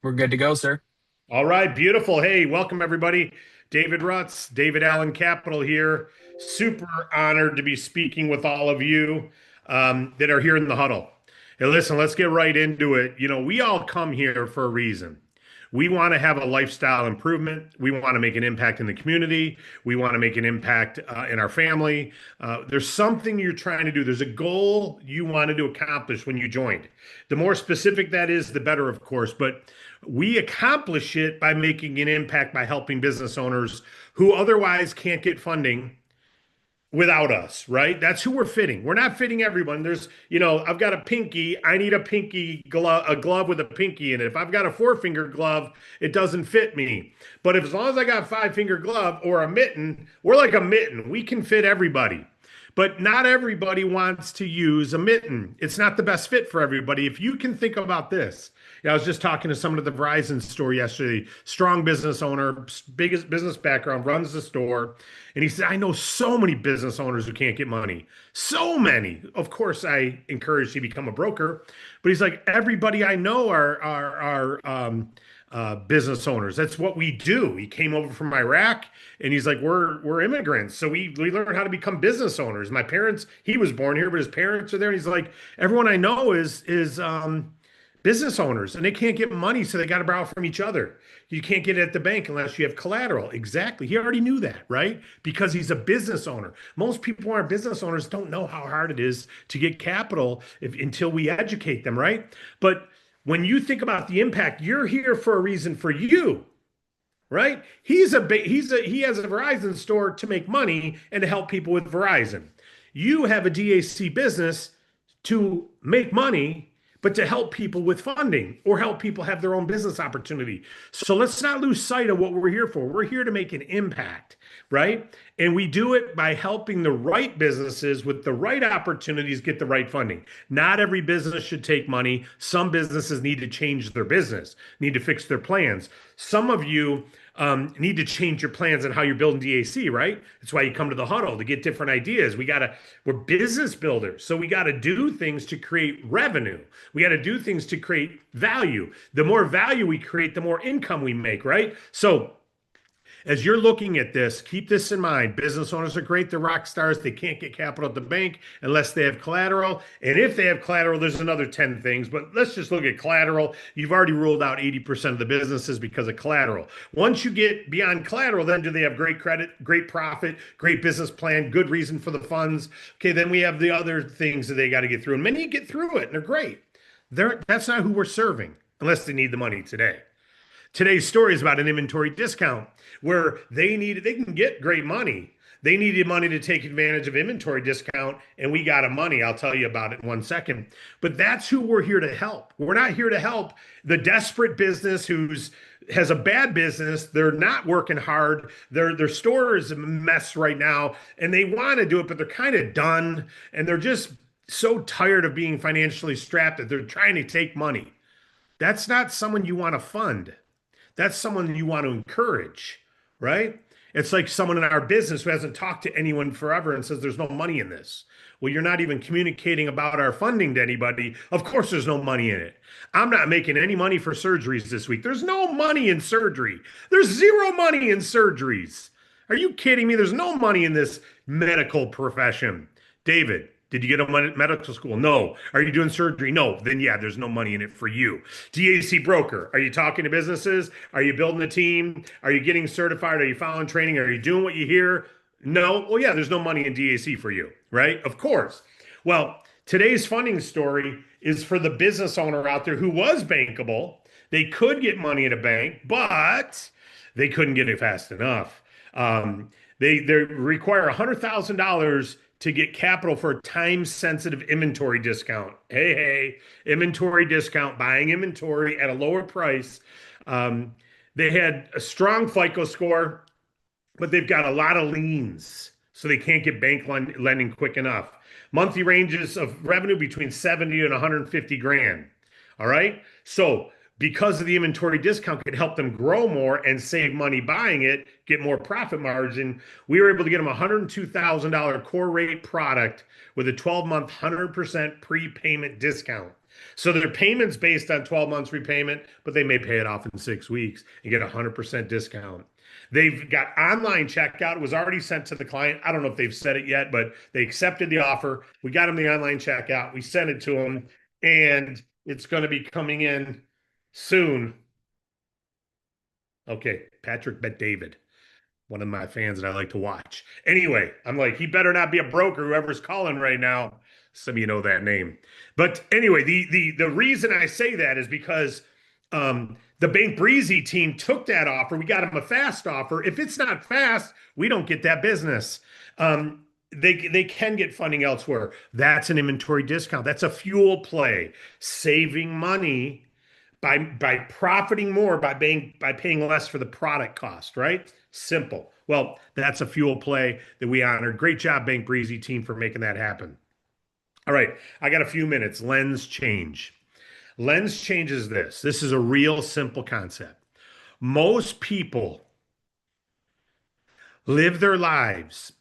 We're good to go, sir. All right, beautiful. Hey, welcome everybody. David Rutz, David Allen Capital here. Super honored to be speaking with all of you that are here in the huddle. Hey, listen, let's get right into it. We all come here for a reason. We want to have a lifestyle improvement. We want to make an impact in the community. We want to make an impact in our family. There's something you're trying to do. There's a goal you wanted to accomplish when you joined. The more specific that is, the better, of course. But we accomplish it by making an impact by helping business owners who otherwise can't get funding without us, right? That's who we're fitting. We're not fitting everyone. I've got a pinky. I need a pinky glove, a glove with a pinky in it. If I've got a four-finger glove, it doesn't fit me. But if as long as I got five-finger glove or a mitten, we're like a mitten. We can fit everybody. But not everybody wants to use a mitten. It's not the best fit for everybody. If you can think about this, I was just talking to someone at the Verizon store yesterday, strong business owner, biggest business background, runs the store. And he said, I know so many business owners who can't get money. So many. Of course, I encourage you to become a broker. But he's like, everybody I know are business owners. That's what we do. He came over from Iraq and he's like, we're immigrants. So we learned how to become business owners. My parents, he was born here, but his parents are there. And he's like, everyone I know is business owners and they can't get money, so they got to borrow from each other. You can't get it at the bank unless you have collateral. Exactly. He already knew that, right? Because he's a business owner. Most people who aren't business owners don't know how hard it is to get capital until we educate them, right? But when you think about the impact, you're here for a reason for you, right? He has a Verizon store to make money and to help people with Verizon. You have a DAC business to make money, but to help people with funding or help people have their own business opportunity. So let's not lose sight of what we're here for. We're here to make an impact, right? And we do it by helping the right businesses with the right opportunities get the right funding. Not every business should take money. Some businesses need to change their business, need to fix their plans. Some of you need to change your plans on how you're building DAC, right? That's why you come to the huddle to get different ideas. We're business builders. So we got to do things to create revenue. We got to do things to create value. The more value we create, the more income we make, right? So as you're looking at this, keep this in mind. Business owners are great. They're rock stars. They can't get capital at the bank unless they have collateral. And if they have collateral, there's another 10 things. But let's just look at collateral. You've already ruled out 80% of the businesses because of collateral. Once you get beyond collateral, then do they have great credit, great profit, great business plan, good reason for the funds? Okay, then we have the other things that they got to get through. And many get through it and they're great. That's not who we're serving unless they need the money today. Today's story is about an inventory discount where they can get great money. They needed money to take advantage of inventory discount, and we got them money. I'll tell you about it in 1 second. But that's who we're here to help. We're not here to help the desperate business who's has a bad business. They're not working hard. Their store is a mess right now, and they want to do it, but they're kind of done, and they're just so tired of being financially strapped that they're trying to take money. That's not someone you want to fund. That's someone you want to encourage, right? It's like someone in our business who hasn't talked to anyone forever and says there's no money in this. Well, you're not even communicating about our funding to anybody. Of course, there's no money in it. I'm not making any money for surgeries this week. There's no money in surgery. There's zero money in surgeries. Are you kidding me? There's no money in this medical profession. David, did you get a medical school? No. Are you doing surgery? No. Then yeah, there's no money in it for you. DAC broker. Are you talking to businesses? Are you building a team? Are you getting certified? Are you following training? Are you doing what you hear? No. Well, yeah, there's no money in DAC for you, right? Of course. Well, today's funding story is for the business owner out there who was bankable. They could get money at a bank, but they couldn't get it fast enough. They require $100,000 to get capital for a time sensitive inventory discount. Hey, inventory discount, buying inventory at a lower price. They had a strong FICO score, but they've got a lot of liens, so they can't get bank lending quick enough. Monthly ranges of revenue between 70 and 150 grand. All right. So because of the inventory discount could help them grow more and save money buying it, get more profit margin. We were able to get them a $102,000 core rate product with a 12-month 100% prepayment discount. So their payment's based on 12 months repayment, but they may pay it off in 6 weeks and get a 100% discount. They've got online checkout. It was already sent to the client. I don't know if they've said it yet, but they accepted the offer. We got them the online checkout. We sent it to them, and it's going to be coming in soon. Okay, Patrick Bet David, one of my fans that I like to watch. Anyway, I'm like, he better not be a broker, whoever's calling right now. Some of you know that name. But anyway, the reason I say that is because the Bank Breezy team took that offer. We got them a fast offer. If it's not fast, we don't get that business. They can get funding elsewhere. That's an inventory discount. That's a fuel play, saving money by profiting more by paying less for the product cost, right? Simple. Well, that's a fuel play that we honored. Great job, Bank Breezy team, for making that happen. All right, I got a few minutes. Lens change. Lens change is this. This is a real simple concept. Most people live their lives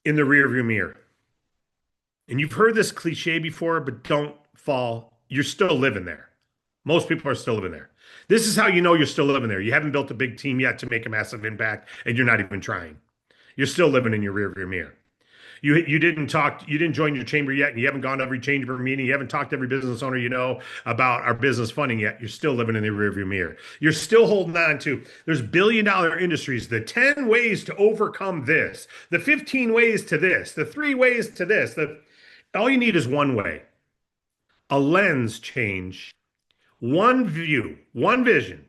in the rearview mirror. And you've heard this cliche before, but don't fall. You're still living there. Most people are still living there. This is how you know you're still living there. You haven't built a big team yet to make a massive impact, and you're not even trying. You're still living in your rearview mirror. You didn't join your chamber yet, and you haven't gone to every chamber meeting. You haven't talked to every business owner you know about our business funding yet. You're still living in the rearview mirror. You're still holding on to, there's billion-dollar industries, the 10 ways to overcome this, the 15 ways to this, the 3 ways to this. All you need is one way, a lens change, one view, one vision,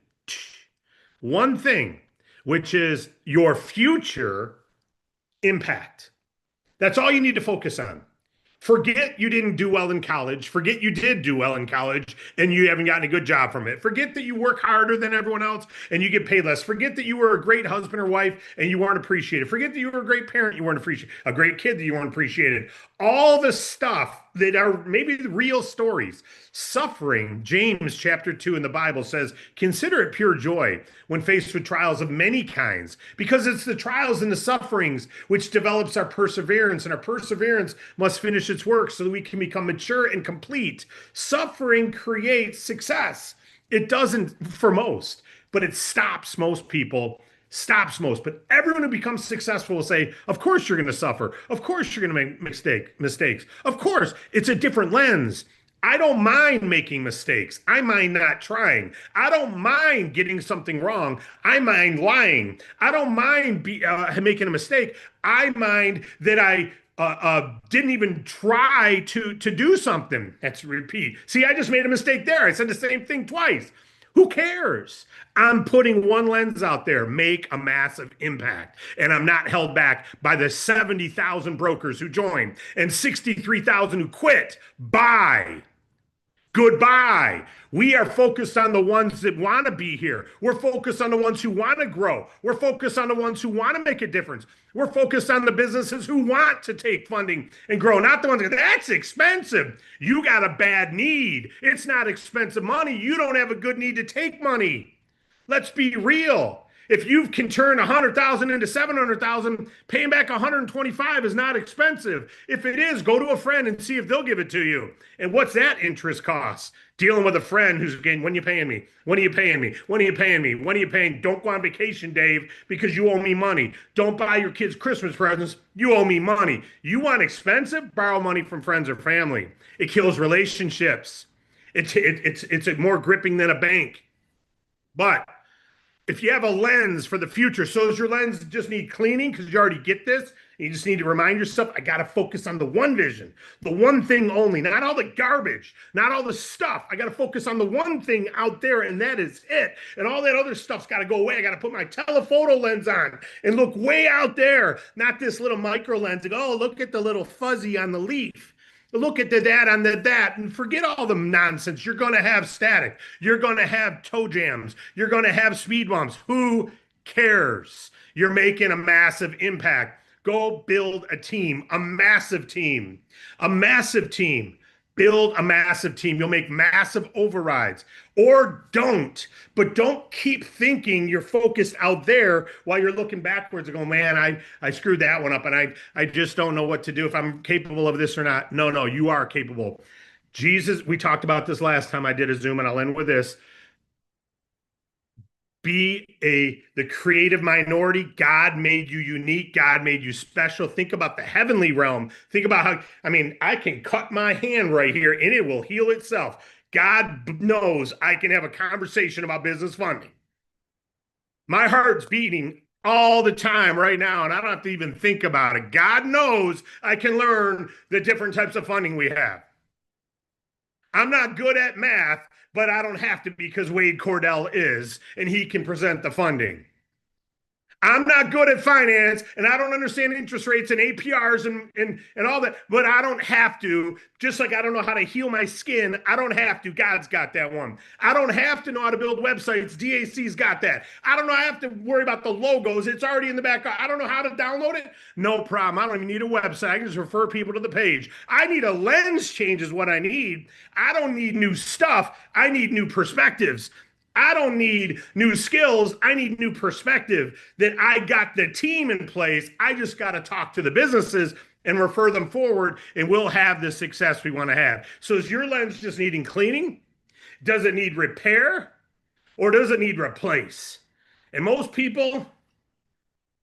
one thing, which is your future impact. That's all you need to focus on. Forget you didn't do well in college. Forget you did do well in college and you haven't gotten a good job from it. Forget that you work harder than everyone else and you get paid less. Forget that you were a great husband or wife and you weren't appreciated. Forget that you were a great parent, you weren't appreciated. A great kid that you weren't appreciated. All the stuff that are maybe the real stories. Suffering, James chapter 2 in the Bible says, consider it pure joy when faced with trials of many kinds, because it's the trials and the sufferings which develops our perseverance, and our perseverance must finish its work so that we can become mature and complete. Suffering creates success. It doesn't for most, but it stops most people. But everyone who becomes successful will say, of course you're going to suffer. Of course you're going to make mistakes. Of course, it's a different lens. I don't mind making mistakes. I mind not trying. I don't mind getting something wrong. I mind lying. I don't mind making a mistake. I mind that I didn't even try to do something. That's repeat. See, I just made a mistake there. I said the same thing twice. Who cares? I'm putting one lens out there, make a massive impact. And I'm not held back by the 70,000 brokers who joined and 63,000 who quit. Bye. Goodbye. We are focused on the ones that want to be here. We're focused on the ones who want to grow. We're focused on the ones who want to make a difference. We're focused on the businesses who want to take funding and grow, not the ones that, that's expensive. You got a bad need. It's not expensive money. You don't have a good need to take money. Let's be real. If you can turn 100,000 into 700,000, paying back 125 is not expensive. If it is, go to a friend and see if they'll give it to you. And what's that interest cost? Dealing with a friend who's getting, when are you paying me? When are you paying me? When are you paying me? When are you paying? Don't go on vacation, Dave, because you owe me money. Don't buy your kids Christmas presents. You owe me money. You want expensive? Borrow money from friends or family. It kills relationships. It's more gripping than a bank. But if you have a lens for the future, so does your lens just need cleaning because you already get this? You just need to remind yourself, I got to focus on the one vision, the one thing only, not all the garbage, not all the stuff. I got to focus on the one thing out there, and that is it. And all that other stuff's got to go away. I got to put my telephoto lens on and look way out there, not this little micro lens. And, oh, look at the little fuzzy on the leaf. Look at the that on the that and forget all the nonsense. You're going to have static. You're going to have toe jams. You're going to have speed bumps. Who cares? You're making a massive impact. Go build a team, a massive team, a massive team. build a massive team. You'll make massive overrides, or don't. But don't keep thinking you're focused out there while you're looking backwards and going, man, I screwed that one up and I just don't know what to do, if I'm capable of this or not. No, no, you are capable. Jesus, we talked about this last time I did a Zoom, and I'll end with this. Be the creative minority. God made you unique. God made you special. Think about the heavenly realm. Think about how, I mean, I can cut my hand right here and it will heal itself. God knows I can have a conversation about business funding. My heart's beating all the time right now, and I don't have to even think about it. God knows I can learn the different types of funding we have. I'm not good at math, but I don't have to because Wade Cordell is, and he can present the funding. I'm not good at finance, and I don't understand interest rates and APRs and all that, but I don't have to. Just like I don't know how to heal my skin, I don't have to. God's got that one. I don't have to know how to build websites. DAC's got that. I don't know. I have to worry about the logos. It's already in the back. I don't know how to download it. No problem. I don't even need a website. I can just refer people to the page. I need a lens change is what I need. I don't need new stuff. I need new perspectives. I don't need new skills. I need new perspective. That I got the team in place. I just got to talk to the businesses and refer them forward, and we'll have the success we want to have. So is your lens just needing cleaning? Does it need repair? Or does it need replace? And most people,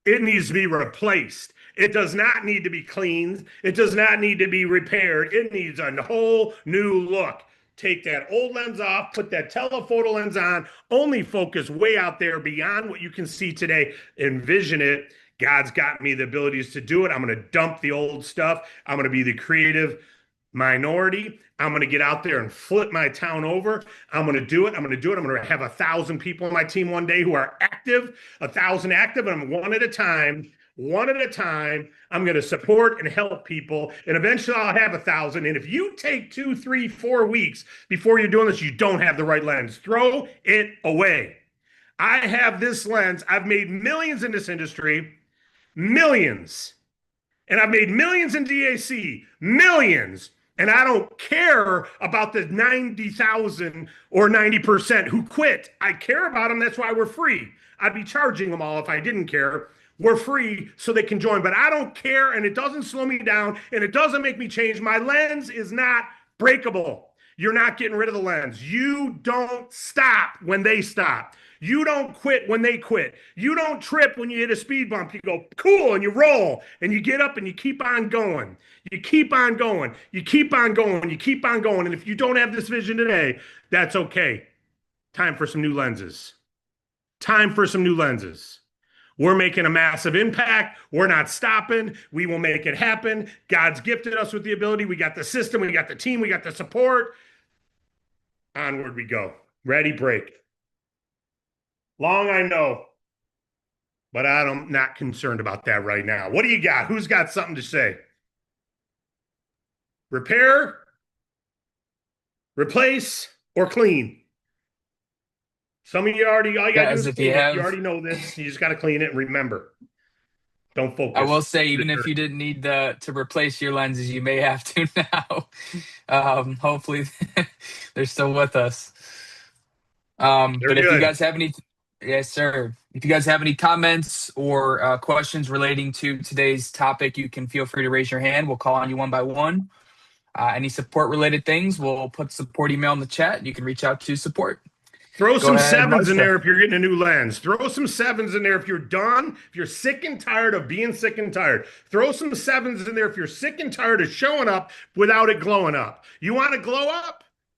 it needs to be replaced. It does not need to be cleaned. It does not need to be repaired. It needs a whole new look. Take that old lens off, put that telephoto lens on, only focus way out there beyond what you can see today. Envision it. God's got me the abilities to do it. I'm going to dump the old stuff. I'm going to be the creative minority. I'm going to get out there and flip my town over. I'm going to do it. I'm going to do it. I'm going to have 1,000 people on my team one day who are active, 1,000 active, and I'm one at a time. One at a time, I'm going to support and help people, and eventually I'll have 1,000. And if you take 2, 3, 4 weeks before you're doing this, you don't have the right lens. Throw it away. I have this lens. I've made millions in this industry, millions. And I've made millions in DAC, millions. And I don't care about the 90,000 or 90% who quit. I care about them. That's why we're free. I'd be charging them all if I didn't care. We're free so they can join, but I don't care, and it doesn't slow me down, and it doesn't make me change. My lens is not breakable. You're not getting rid of the lens. You don't stop when they stop. You don't quit when they quit. You don't trip when you hit a speed bump. You go, cool, and you roll, and you get up, and you keep on going. You keep on going. You keep on going. You keep on going, and if you don't have this vision today, that's okay. Time for some new lenses. Time for some new lenses. We're making a massive impact. We're not stopping. We will make it happen. God's gifted us with the ability. We got the system. We got the team. We got the support. Onward we go. Ready, break. Long, I know, but I'm not concerned about that right now. What do you got? Who's got something to say? Repair, replace, or clean? Some of you already, all you got to do is clean it. You already know this. You just got to clean it and remember. Don't focus. I will say, even if you didn't need to replace your lenses, you may have to now. Hopefully, they're still with us. But if you guys have any, yes, sir. If you guys have any comments or questions relating to today's topic, you can feel free to raise your hand. We'll call on you one by one. Any support related things, we'll put support email in the chat. You can reach out to support. Throw some sevens in there if you're getting a new lens. Throw some sevens in there if you're done, if you're sick and tired of being sick and tired. Throw some sevens in there if you're sick and tired of showing up without it glowing up. You want to glow up?